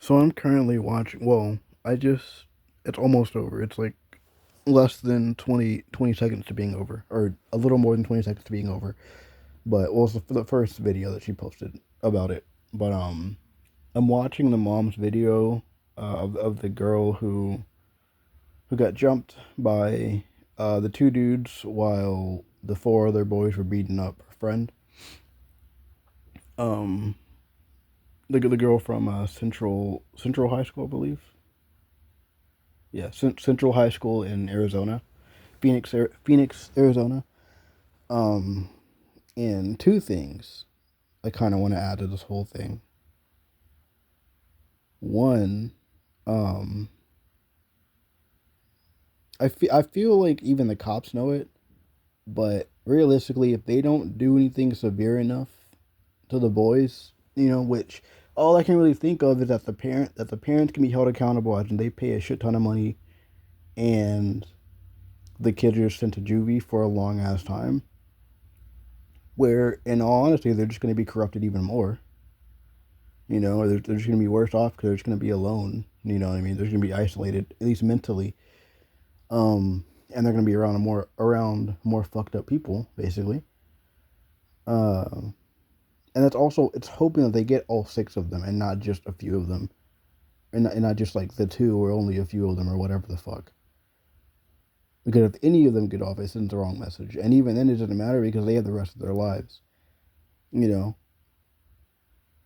So I'm currently watching. Well, it's almost over. It's like less than 20 seconds to being over, or a little more than 20 seconds to being over. But well, it's the first video that she posted about it. But I'm watching the mom's video of the girl who got jumped by the two dudes while the four other boys were beating up her friend. Um, the girl from Central High School, I believe. Yeah, Central High School in Arizona, Phoenix, Arizona. Um, and two things I kind of want to add to this whole thing. One, um, I feel like even the cops know it, but realistically, if they don't do anything severe enough to the boys, which all I can really think of is that the parents can be held accountable and they pay a shit ton of money, and the kids are sent to juvie for a long ass time. Where, in all honesty, they're just going to be corrupted even more. Or they're just going to be worse off because they're just going to be alone. You know what I mean? They're going to be isolated, at least mentally. And they're going to be around more fucked up people, basically. And that's also it's hoping that they get all six of them and not just a few of them, and not just like the two or only a few of them or whatever the fuck. Because if any of them get off, it sends the wrong message, and even then it doesn't matter because they have the rest of their lives. You know,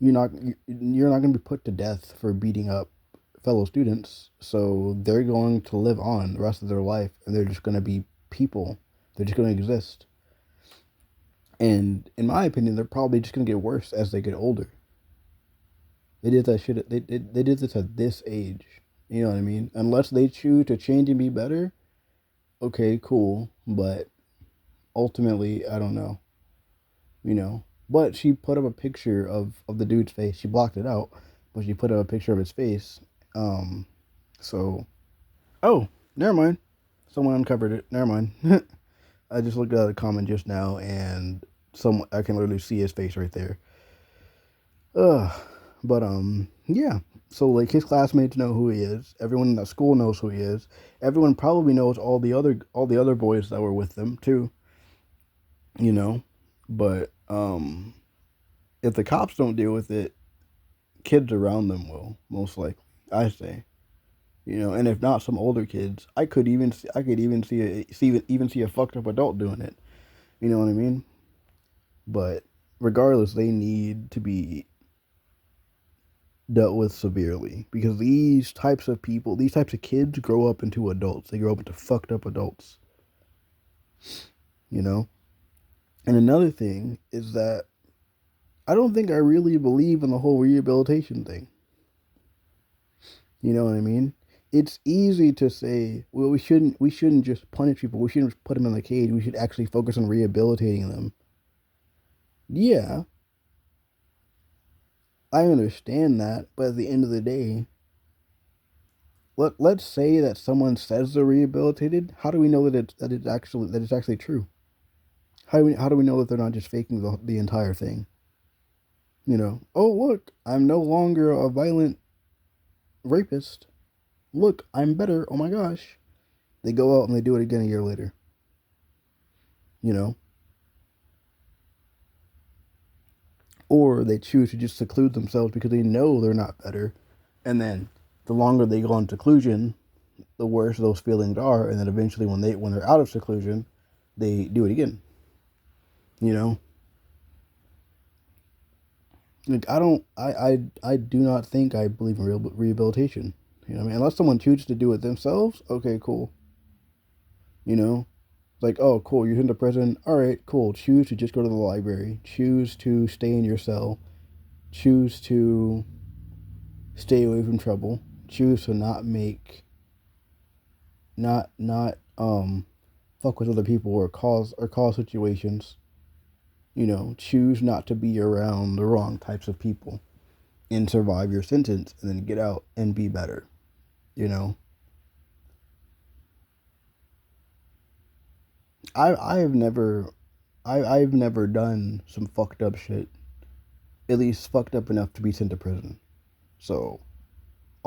you're not going to be put to death for beating up fellow students, so they're going to live on the rest of their life, and they're just going to be people. They're just going to exist, and in my opinion, they're probably just going to get worse as they get older. They did that shit. They did this at this age. You know what I mean? Unless they choose to change and be better, okay, cool. But ultimately, I don't know. You know. But she put up a picture of the dude's face. She blocked it out, but she put up a picture of his face. Um. So. Oh, never mind. Someone uncovered it. Never mind. I just looked at a comment just now, and I can literally see his face right there. Ugh. But yeah. So like his classmates know who he is. Everyone in that school knows who he is. Everyone probably knows all the other boys that were with them too. You know, but if the cops don't deal with it, kids around them will most likely. I say. And if not some older kids, I could even see a fucked up adult doing it. You know what I mean? But regardless, they need to be dealt with severely because these types of kids grow up into adults. They grow up into fucked up adults, you know? And another thing is that I don't think I really believe in the whole rehabilitation thing. You know what I mean? It's easy to say, well, we shouldn't just punish people. We shouldn't just put them in the cage. We should actually focus on rehabilitating them. Yeah, I understand that, but at the end of the day, let's say that someone says they're rehabilitated. How do we know that it's actually true? How do we know that they're not just faking the entire thing? Oh look, I'm no longer a violent rapist. Look, I'm better. Oh my gosh. They go out and they do it again a year later. You know, or they choose to just seclude themselves because they know they're not better, and then the longer they go in seclusion, the worse those feelings are, and then eventually when they're out of seclusion, they do it again. You know, like I do not think I believe in real rehabilitation. You know what I mean? Unless someone chooses to do it themselves, okay, cool. You know, like, oh, cool, you're into prison. All right, cool. Choose to just go to the library. Choose to stay in your cell. Choose to stay away from trouble. Choose to not fuck with other people or cause situations. Choose not to be around the wrong types of people and survive your sentence and then get out and be better. You know, I've never done some fucked up shit. At least fucked up enough to be sent to prison. So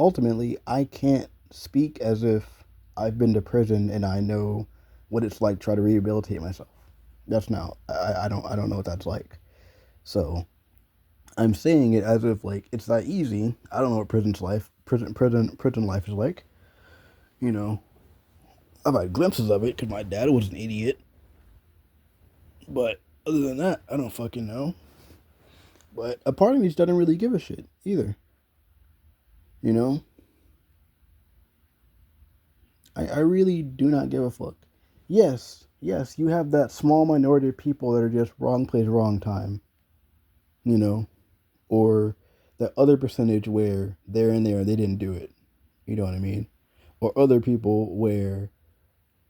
ultimately, I can't speak as if I've been to prison and I know what it's like to try to rehabilitate myself. That's not. I don't know what that's like. So I'm saying it as if like it's that easy. I don't know what prison life is like. You know, I've had glimpses of it because my dad was an idiot. But other than that, I don't fucking know. But a part of me just doesn't really give a shit either. You know, I really do not give a fuck. Yes, you have that small minority of people that are just wrong place, wrong time. You know, or that other percentage where they're in there and they didn't do it. You know what I mean? Or other people where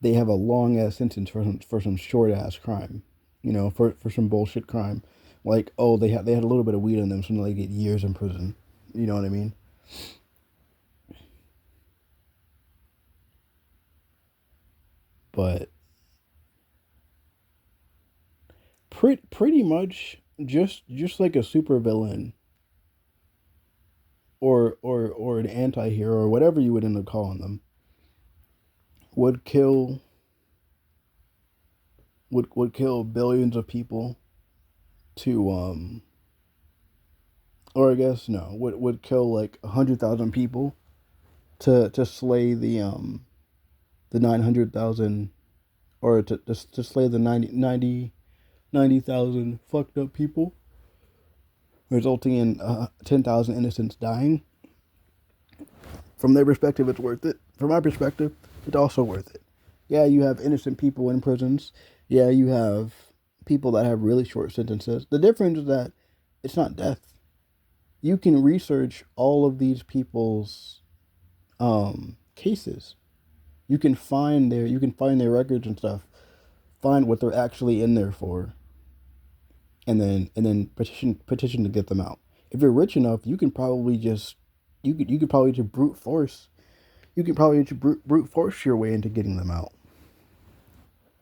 they have a long ass sentence for some short ass crime. You know, for some bullshit crime. Like, oh, they had a little bit of weed on them, so now they get years in prison. You know what I mean? But pretty much just like a super villain or an anti-hero or whatever you would end up calling them would kill billions of people to or I guess no would kill like 100,000 people to slay the 900,000 or to slay the 90,000 fucked up people, resulting in 10,000 innocents dying. From their perspective, it's worth it. From my perspective, it's also worth it. Yeah, you have innocent people in prisons. Yeah, you have people that have really short sentences. The difference is that it's not death. You can research all of these people's cases. You can find their records and stuff. Find what they're actually in there for, and then petition to get them out. If you're rich enough, you can probably just you could probably just brute force. You can probably just brute force your way into getting them out.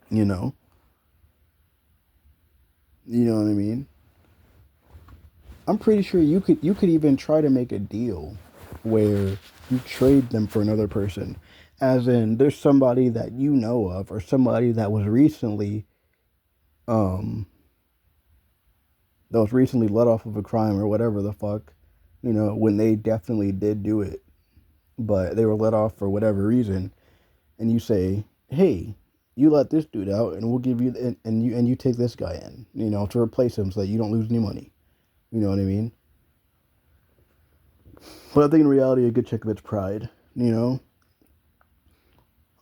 You know, you know what I mean. I'm pretty sure you could even try to make a deal where you trade them for another person, as in there's somebody that you know of or somebody um that was recently let off of a crime or whatever the fuck, you know, when they definitely did do it, but they were let off for whatever reason, and you say, hey, you let this dude out, and we'll give you and you take this guy in, you know, to replace him so that you don't lose any money. You know what I mean? But I think in reality, a good check of its pride. You know,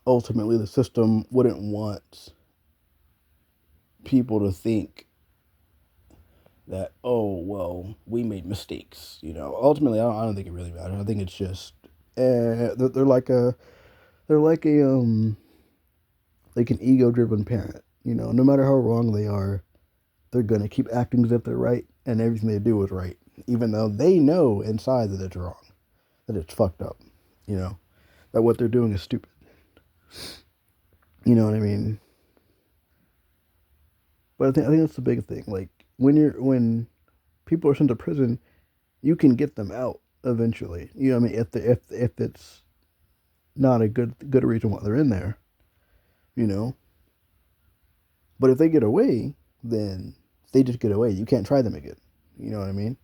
ultimately, the system wouldn't want people to think that, oh well, we made mistakes. You know, ultimately, I don't think it really matters. I think it's just they're like a they're like an ego driven parent. You know, no matter how wrong they are, they're gonna keep acting as if they're right, and everything they do is right, even though they know inside that it's wrong, that it's fucked up. You know, that what they're doing is stupid. You know what I mean? But I think that's the big thing. Like when people are sent to prison, you can get them out eventually. You know what I mean? If it's not a good reason why they're in there, you know. But if they get away, then they just get away. You can't try them again. You know what I mean?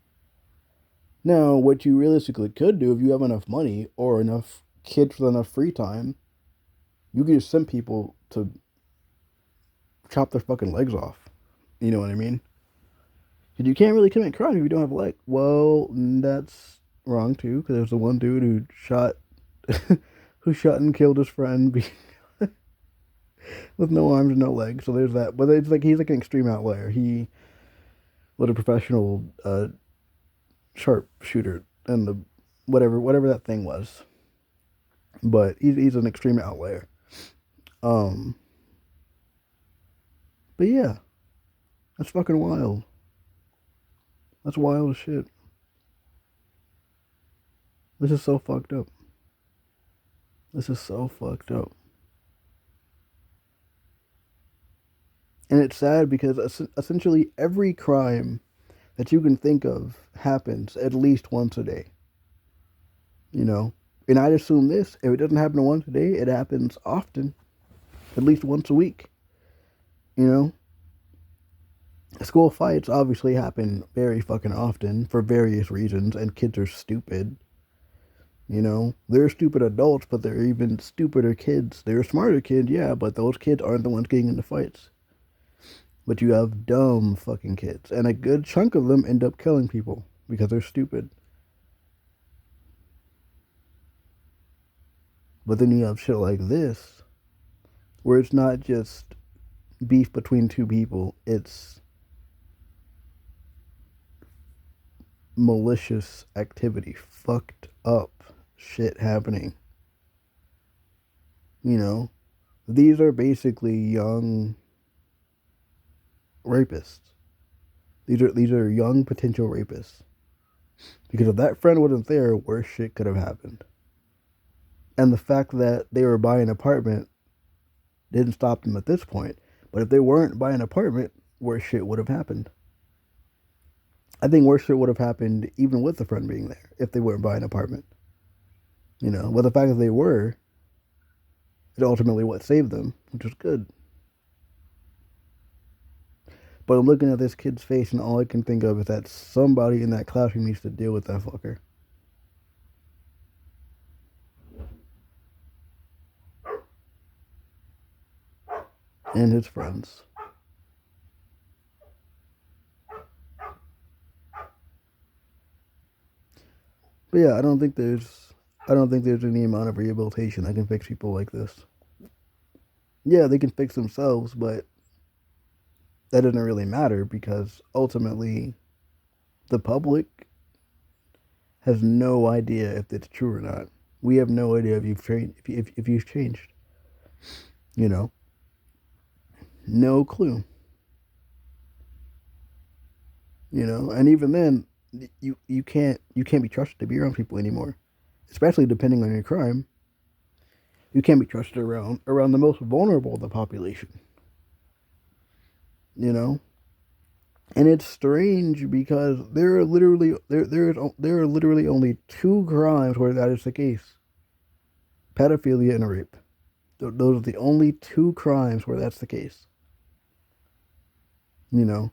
Now, what you realistically could do if you have enough money or enough kids with enough free time, you can just send people to chop their fucking legs off. You know what I mean? Because you can't really commit crime if you don't have a leg. Well, that's wrong too. Because there's the one dude who shot, who shot and killed his friend with no arms and no legs. So there's that. But it's like he's like an extreme outlier. He was a professional sharpshooter and the whatever that thing was. But he's an extreme outlier. Um, but yeah, that's fucking wild. That's wild as shit. This is so fucked up. This is so fucked up. And it's sad because essentially every crime that you can think of happens at least once a day. you know. And I'd assume this: if it doesn't happen once a day, it happens often, at least once a week. You know, school fights obviously happen very fucking often for various reasons, and kids are stupid. You know, they're stupid adults, but they're even stupider kids. They're smarter kids, yeah, but those kids aren't the ones getting into fights. But you have dumb fucking kids, and a good chunk of them end up killing people because they're stupid. But then you have shit like this, where it's not just beef between two people, it's malicious activity, fucked up shit happening. You know, these are basically young rapists. These are young potential rapists. Because if that friend wasn't there, worse shit could have happened. And the fact that they were buying an apartment didn't stop them at this point. But if they weren't buying an apartment, worse shit would have happened. I think worse shit would have happened even with the friend being there if they weren't buying an apartment. You know, but the fact that they were is ultimately what saved them, which was good. But I'm looking at this kid's face, and all I can think of is that somebody in that classroom needs to deal with that fucker and his friends. But yeah, I don't think there's any amount of rehabilitation that can fix people like this. Yeah, they can fix themselves, but that doesn't really matter because ultimately the public has no idea if it's true or not. We have no idea if if you've changed. You know, no clue. You know, and even then, you can't be trusted to be around people anymore, especially depending on your crime. You can't be trusted around the most vulnerable of the population. You know, and it's strange because there are literally only two crimes where that is the case: pedophilia and rape. Those are the only two crimes where that's the case. You know,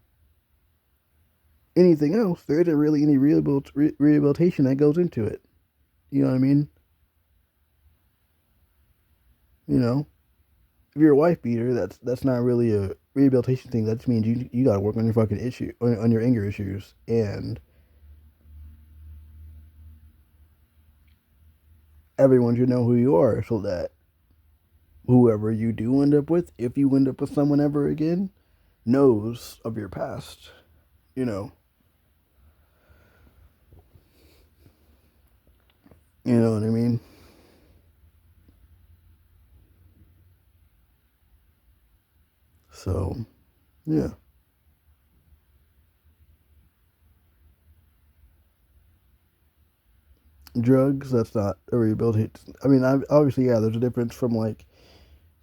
anything else, there isn't really any rehabilitation that goes into it. You know what I mean? You know, if you're a wife beater, that's not really a rehabilitation thing. That just means you got to work on your fucking issue, on your anger issues, and everyone should know who you are, so that whoever you do end up with, if you end up with someone ever again, knows of your past. You know, you know what I mean. So yeah, drugs. That's not a rehabilitation. I mean, obviously, yeah. There's a difference from like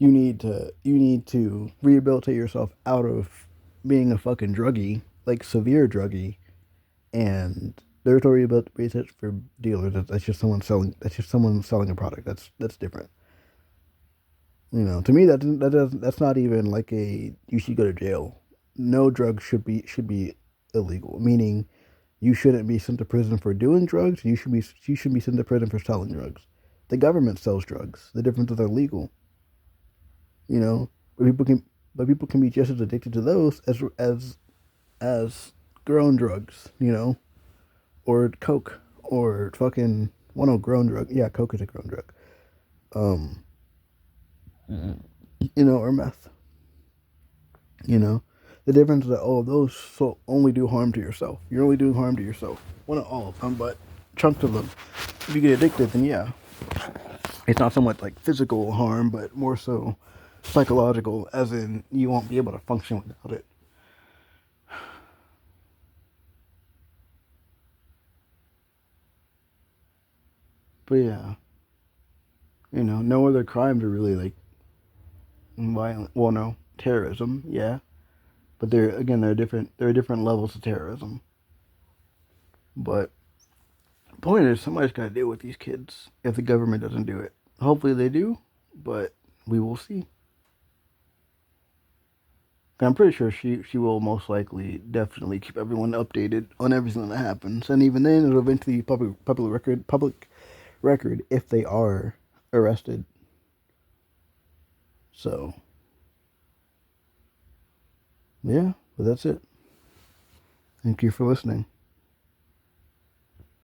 you need to rehabilitate yourself out of being a fucking druggie, like severe druggie, and there's no rehabilitation for dealers. That's just someone selling. That's just someone selling a product. That's different. You know, to me that's not even like a you should go to jail. No drugs should be illegal. Meaning, you shouldn't be sent to prison for doing drugs. You should be sent to prison for selling drugs. The government sells drugs. The difference is they're legal. You know, but people can be just as addicted to those as grown drugs. You know, or coke or fucking well, no, grown drug. Yeah, coke is a grown drug. Um, you know, or meth. You know, the difference is that all of those so only do harm to yourself. You're only doing harm to yourself. Well, not all of them, but chunks of them. If you get addicted, then yeah, it's not so much like physical harm, but more so psychological, as in you won't be able to function without it. But yeah, no other crimes are really like violent. Well, no, terrorism, yeah, but there again, there are different levels of terrorism. But Point is, somebody's got to deal with these kids if the government doesn't do it. Hopefully they do, but we will see. I'm pretty sure she will most likely definitely keep everyone updated on everything that happens, and even then it'll eventually be public record if they are arrested. So yeah, but that's it. Thank you for listening.